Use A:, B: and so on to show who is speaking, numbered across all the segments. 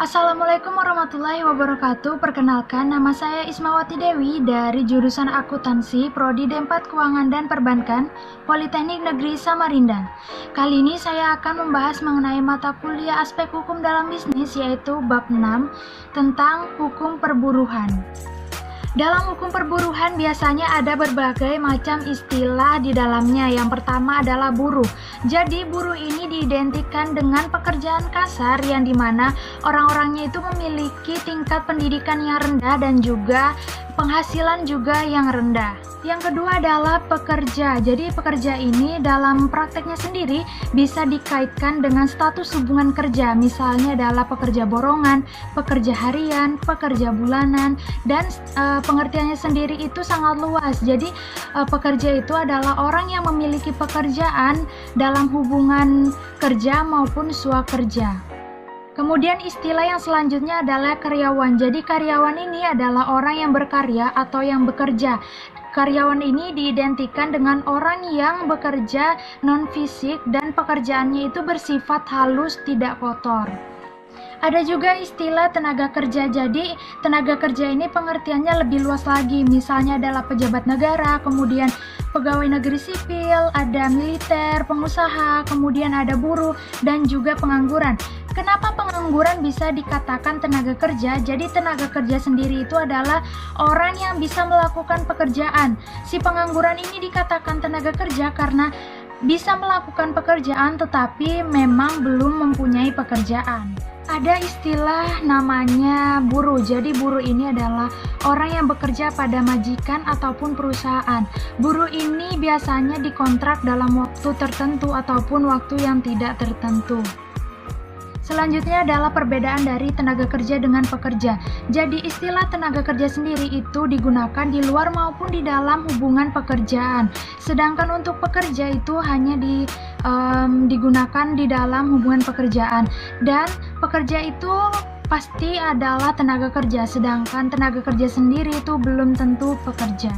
A: Assalamualaikum warahmatullahi wabarakatuh. Perkenalkan, nama saya Ismawati Dewi dari jurusan Akuntansi, Prodi D4 Keuangan dan Perbankan, Politeknik Negeri Samarinda. Kali ini saya akan membahas mengenai mata kuliah aspek hukum dalam bisnis, yaitu bab 6 tentang hukum perburuhan. Dalam hukum perburuhan biasanya ada berbagai macam istilah di dalamnya. Yang pertama adalah buruh. Jadi buruh ini diidentikan dengan pekerjaan kasar yang dimana orang-orangnya itu memiliki tingkat pendidikan yang rendah dan juga penghasilan juga yang rendah. Yang kedua adalah pekerja. Jadi pekerja ini dalam prakteknya sendiri bisa dikaitkan dengan status hubungan kerja. Misalnya adalah pekerja borongan, pekerja harian, pekerja bulanan, dan pengertiannya sendiri itu sangat luas. Jadi pekerja itu adalah orang yang memiliki pekerjaan dalam hubungan kerja maupun swakerja. Kemudian istilah yang selanjutnya adalah karyawan. Jadi karyawan ini adalah orang yang berkarya atau yang bekerja. Karyawan ini diidentikan dengan orang yang bekerja non-fisik dan pekerjaannya itu bersifat halus, tidak kotor. Ada juga istilah tenaga kerja. Jadi tenaga kerja ini pengertiannya lebih luas lagi. Misalnya adalah pejabat negara, kemudian pegawai negeri sipil, ada militer, pengusaha, kemudian ada buruh, dan juga pengangguran. Kenapa pengangguran bisa dikatakan tenaga kerja? Jadi tenaga kerja sendiri itu adalah orang yang bisa melakukan pekerjaan. Si pengangguran ini dikatakan tenaga kerja karena bisa melakukan pekerjaan tetapi memang belum mempunyai pekerjaan. Ada istilah namanya buruh. Jadi buruh ini adalah orang yang bekerja pada majikan ataupun perusahaan. Buruh ini biasanya dikontrak dalam waktu tertentu ataupun waktu yang tidak tertentu. Selanjutnya adalah perbedaan dari tenaga kerja dengan pekerja. Jadi istilah tenaga kerja sendiri itu digunakan di luar maupun di dalam hubungan pekerjaan. Sedangkan untuk pekerja itu hanya digunakan di dalam hubungan pekerjaan. Dan pekerja itu pasti adalah tenaga kerja, sedangkan tenaga kerja sendiri itu belum tentu pekerja.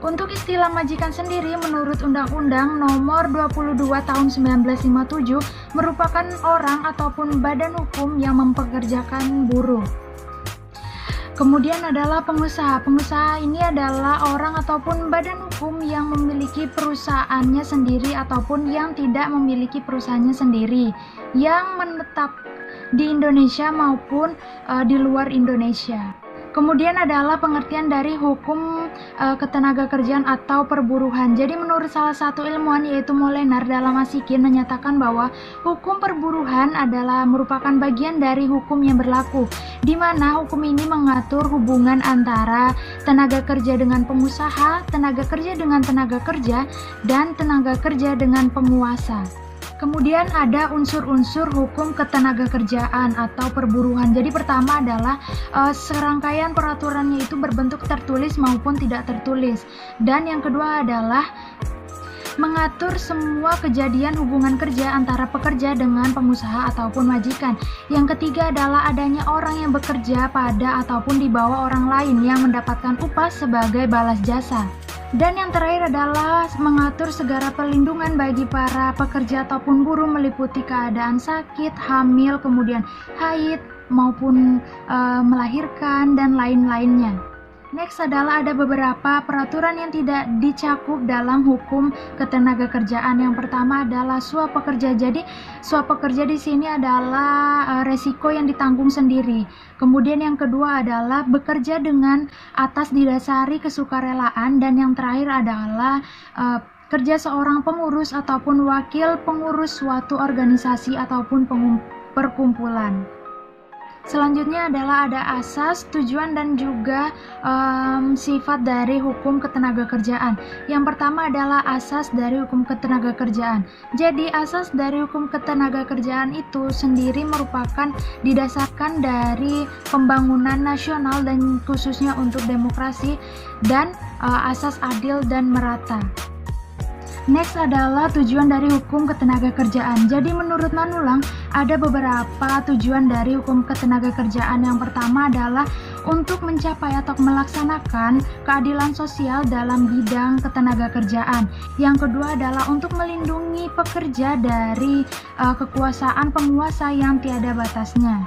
A: Untuk istilah majikan sendiri menurut Undang-Undang Nomor 22 Tahun 1957 merupakan orang ataupun badan hukum yang mempekerjakan buruh. Kemudian adalah pengusaha. Pengusaha ini adalah orang ataupun badan hukum yang memiliki perusahaannya sendiri ataupun yang tidak memiliki perusahaannya sendiri, yang menetap di Indonesia maupun di luar Indonesia. Kemudian adalah pengertian dari hukum ketenagakerjaan atau perburuhan. Jadi menurut salah satu ilmuwan yaitu Molenar dalam Asikin menyatakan bahwa hukum perburuhan adalah merupakan bagian dari hukum yang berlaku, di mana hukum ini mengatur hubungan antara tenaga kerja dengan pengusaha, tenaga kerja dengan tenaga kerja, dan tenaga kerja dengan penguasa. Kemudian ada unsur-unsur hukum ketenagakerjaan atau perburuhan. Jadi pertama adalah serangkaian peraturannya itu berbentuk tertulis maupun tidak tertulis. Dan yang kedua adalah mengatur semua kejadian hubungan kerja antara pekerja dengan pengusaha ataupun majikan. Yang ketiga adalah adanya orang yang bekerja pada ataupun di bawah orang lain yang mendapatkan upah sebagai balas jasa. Dan yang terakhir adalah mengatur segala perlindungan bagi para pekerja ataupun buruh meliputi keadaan sakit, hamil, kemudian haid maupun melahirkan dan lain-lainnya. Next adalah ada beberapa peraturan yang tidak dicakup dalam hukum ketenagakerjaan. Yang pertama adalah suap pekerja. Jadi suap pekerja di sini adalah resiko yang ditanggung sendiri. Kemudian yang kedua adalah bekerja dengan atas didasari kesukarelaan, dan yang terakhir adalah kerja seorang pengurus ataupun wakil pengurus suatu organisasi ataupun perkumpulan. Selanjutnya adalah ada asas, tujuan, dan juga sifat dari hukum ketenagakerjaan. Yang pertama adalah asas dari hukum ketenagakerjaan. Jadi asas dari hukum ketenagakerjaan itu sendiri merupakan didasarkan dari pembangunan nasional dan khususnya untuk demokrasi dan asas adil dan merata. Next adalah tujuan dari hukum ketenagakerjaan. Jadi menurut Manulang ada beberapa tujuan dari hukum ketenagakerjaan. Yang pertama adalah untuk mencapai atau melaksanakan keadilan sosial dalam bidang ketenagakerjaan. Yang kedua adalah untuk melindungi pekerja dari kekuasaan penguasa yang tiada batasnya.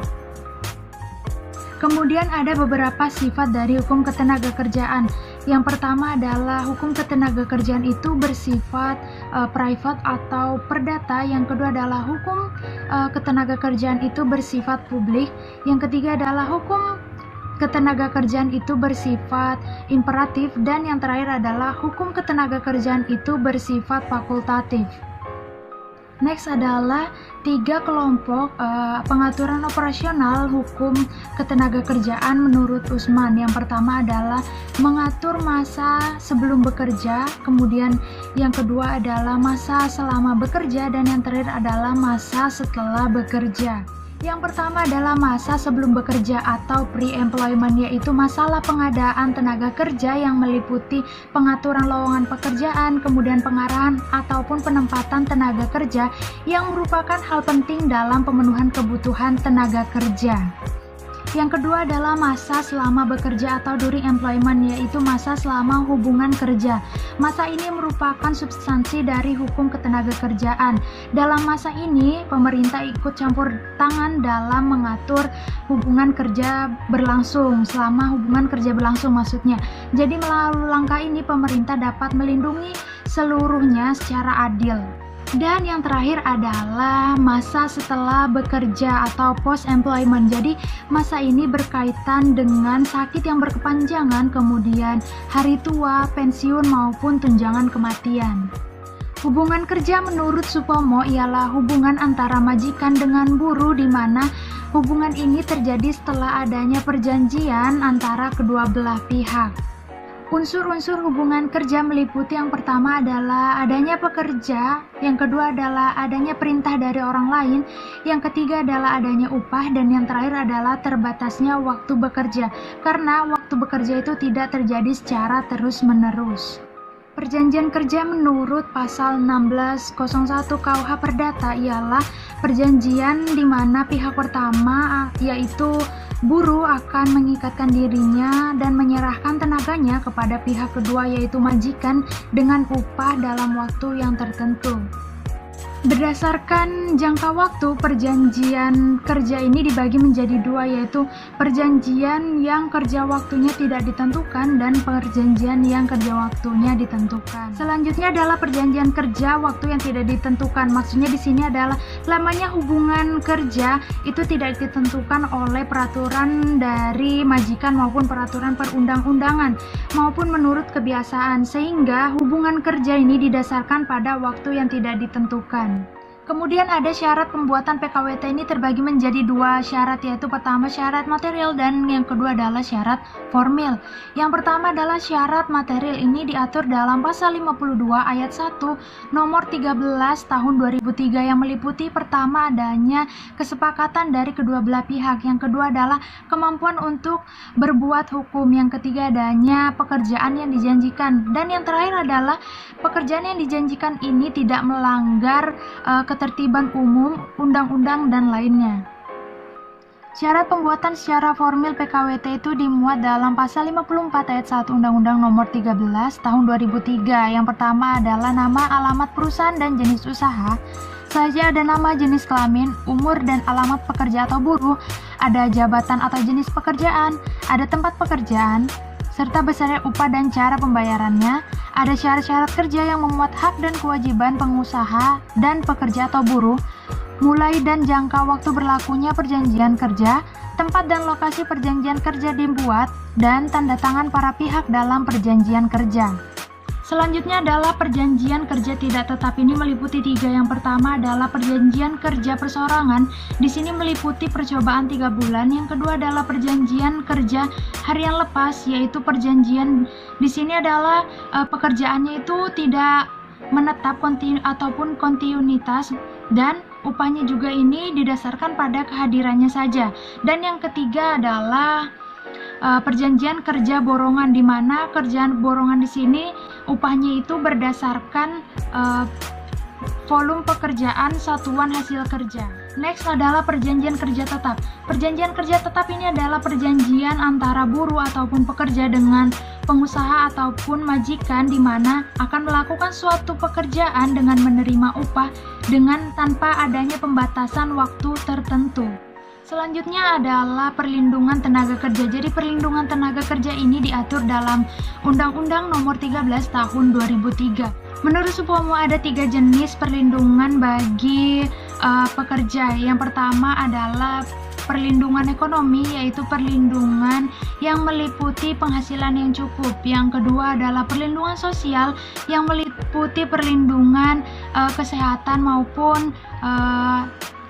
A: Kemudian ada beberapa sifat dari hukum ketenagakerjaan. Yang pertama adalah hukum ketenagakerjaan itu bersifat private atau perdata. Yang kedua adalah hukum ketenagakerjaan itu bersifat publik. Yang ketiga adalah hukum ketenagakerjaan itu bersifat imperatif. Dan yang terakhir adalah hukum ketenagakerjaan itu bersifat fakultatif. Next adalah 3 kelompok pengaturan operasional hukum ketenagakerjaan menurut Usman. Yang pertama adalah mengatur masa sebelum bekerja, kemudian yang kedua adalah masa selama bekerja, dan yang terakhir adalah masa setelah bekerja. Yang pertama adalah masa sebelum bekerja atau pre-employment, yaitu masalah pengadaan tenaga kerja yang meliputi pengaturan lowongan pekerjaan, kemudian pengarahan ataupun penempatan tenaga kerja yang merupakan hal penting dalam pemenuhan kebutuhan tenaga kerja. Yang kedua adalah masa selama bekerja atau during employment, yaitu masa selama hubungan kerja. Masa ini merupakan substansi dari hukum ketenagakerjaan. Dalam masa ini, pemerintah ikut campur tangan dalam mengatur hubungan kerja berlangsung, selama hubungan kerja berlangsung maksudnya. Jadi melalui langkah ini, pemerintah dapat melindungi seluruhnya secara adil. Dan yang terakhir adalah masa setelah bekerja atau post employment. Jadi masa ini berkaitan dengan sakit yang berkepanjangan, kemudian hari tua, pensiun maupun tunjangan kematian. Hubungan kerja menurut Supomo ialah hubungan antara majikan dengan buruh, di mana hubungan ini terjadi setelah adanya perjanjian antara kedua belah pihak. Unsur-unsur hubungan kerja meliputi yang pertama adalah adanya pekerja, yang kedua adalah adanya perintah dari orang lain, yang ketiga adalah adanya upah, dan yang terakhir adalah terbatasnya waktu bekerja, karena waktu bekerja itu tidak terjadi secara terus-menerus. Perjanjian kerja menurut pasal 1601 KUH Perdata ialah perjanjian di mana pihak pertama yaitu buruh akan mengikatkan dirinya dan menyerahkan tenaganya kepada pihak kedua yaitu majikan dengan upah dalam waktu yang tertentu. Berdasarkan jangka waktu, perjanjian kerja ini dibagi menjadi dua, yaitu perjanjian yang kerja waktunya tidak ditentukan dan perjanjian yang kerja waktunya ditentukan. Selanjutnya adalah perjanjian kerja waktu yang tidak ditentukan. Maksudnya di sini adalah lamanya hubungan kerja itu tidak ditentukan oleh peraturan dari majikan maupun peraturan perundang-undangan maupun menurut kebiasaan, sehingga hubungan kerja ini didasarkan pada waktu yang tidak ditentukan. Kemudian ada syarat pembuatan PKWT ini terbagi menjadi dua syarat, yaitu pertama syarat material dan yang kedua adalah syarat formil. Yang pertama adalah syarat material, ini diatur dalam pasal 52 ayat 1 nomor 13 tahun 2003 yang meliputi pertama adanya kesepakatan dari kedua belah pihak, yang kedua adalah kemampuan untuk berbuat hukum, yang ketiga adanya pekerjaan yang dijanjikan, dan yang terakhir adalah pekerjaan yang dijanjikan ini tidak melanggar ketertiban umum, undang-undang, dan lainnya. Syarat pembuatan secara formil PKWT itu dimuat dalam pasal 54 ayat 1 Undang-Undang Nomor 13 Tahun 2003. Yang pertama adalah nama, alamat perusahaan dan jenis usaha. Saja ada nama, jenis kelamin, umur dan alamat pekerja atau buruh, ada jabatan atau jenis pekerjaan, ada tempat pekerjaan, serta besarnya upah dan cara pembayarannya. Ada syarat-syarat kerja yang memuat hak dan kewajiban pengusaha dan pekerja atau buruh, mulai dan jangka waktu berlakunya perjanjian kerja, tempat dan lokasi perjanjian kerja dibuat, dan tanda tangan para pihak dalam perjanjian kerja. Selanjutnya adalah perjanjian kerja tidak tetap. Ini meliputi tiga. Yang pertama adalah perjanjian kerja perseorangan. Di sini meliputi percobaan 3 bulan. Yang kedua adalah perjanjian kerja harian lepas, yaitu perjanjian di sini adalah pekerjaannya itu tidak menetap ataupun kontinuitas, dan upahnya juga ini didasarkan pada kehadirannya saja. Dan yang ketiga adalah perjanjian kerja borongan, di mana kerjaan borongan di sini upahnya itu berdasarkan volume pekerjaan satuan hasil kerja. Next adalah perjanjian kerja tetap. Perjanjian kerja tetap ini adalah perjanjian antara buruh ataupun pekerja dengan pengusaha ataupun majikan, di mana akan melakukan suatu pekerjaan dengan menerima upah dengan tanpa adanya pembatasan waktu tertentu. Selanjutnya adalah perlindungan tenaga kerja. Jadi perlindungan tenaga kerja ini diatur dalam Undang-Undang Nomor 13 Tahun 2003. Menurut Supomo ada 3 jenis perlindungan bagi pekerja. Yang pertama adalah perlindungan ekonomi, yaitu perlindungan yang meliputi penghasilan yang cukup. Yang kedua adalah perlindungan sosial yang meliputi perlindungan kesehatan maupun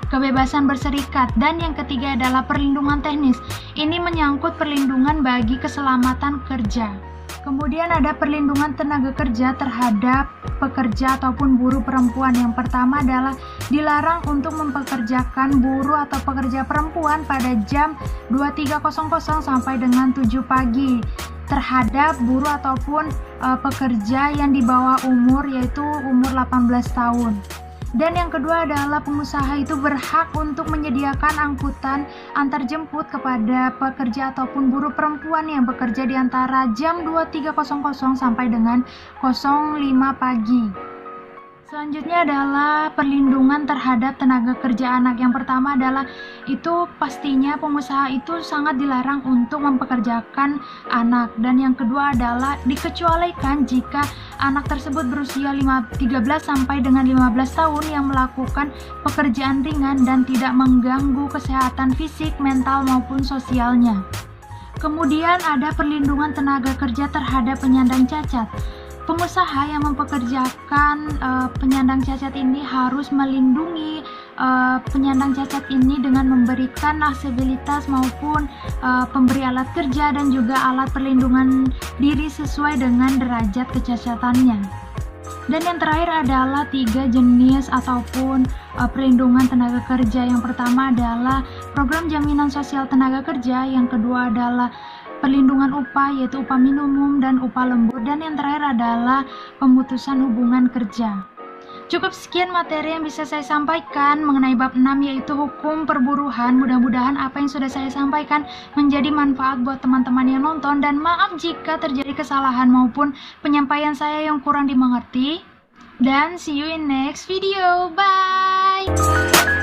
A: kebebasan berserikat. Dan yang ketiga adalah perlindungan teknis. Ini menyangkut perlindungan bagi keselamatan kerja. Kemudian ada perlindungan tenaga kerja terhadap pekerja ataupun buruh perempuan. Yang pertama adalah dilarang untuk mempekerjakan buruh atau pekerja perempuan pada jam 23.00 sampai dengan 7 pagi terhadap buruh ataupun pekerja yang di bawah umur, yaitu umur 18 tahun. Dan yang kedua adalah pengusaha itu berhak untuk menyediakan angkutan antarjemput kepada pekerja ataupun buruh perempuan yang bekerja di antara jam 23.00 sampai dengan 05 pagi. Selanjutnya adalah perlindungan terhadap tenaga kerja anak. Yang pertama adalah itu pastinya pengusaha itu sangat dilarang untuk mempekerjakan anak. Dan yang kedua adalah dikecualikan jika anak tersebut berusia 13 sampai dengan 15 tahun yang melakukan pekerjaan ringan dan tidak mengganggu kesehatan fisik, mental maupun sosialnya. Kemudian ada perlindungan tenaga kerja terhadap penyandang cacat. Pengusaha yang mempekerjakan penyandang cacat ini harus melindungi penyandang cacat ini dengan memberikan aksesibilitas maupun pemberi alat kerja dan juga alat perlindungan diri sesuai dengan derajat kecacatannya. Dan yang terakhir adalah 3 jenis ataupun perlindungan tenaga kerja. Yang pertama adalah program jaminan sosial tenaga kerja, yang kedua adalah perlindungan upah, yaitu upah minimum dan upah lembur, dan yang terakhir adalah pemutusan hubungan kerja. Cukup sekian materi yang bisa saya sampaikan mengenai bab 6, yaitu hukum perburuhan. Mudah-mudahan apa yang sudah saya sampaikan menjadi manfaat buat teman-teman yang nonton, dan maaf jika terjadi kesalahan maupun penyampaian saya yang kurang dimengerti. Dan see you in next video. Bye.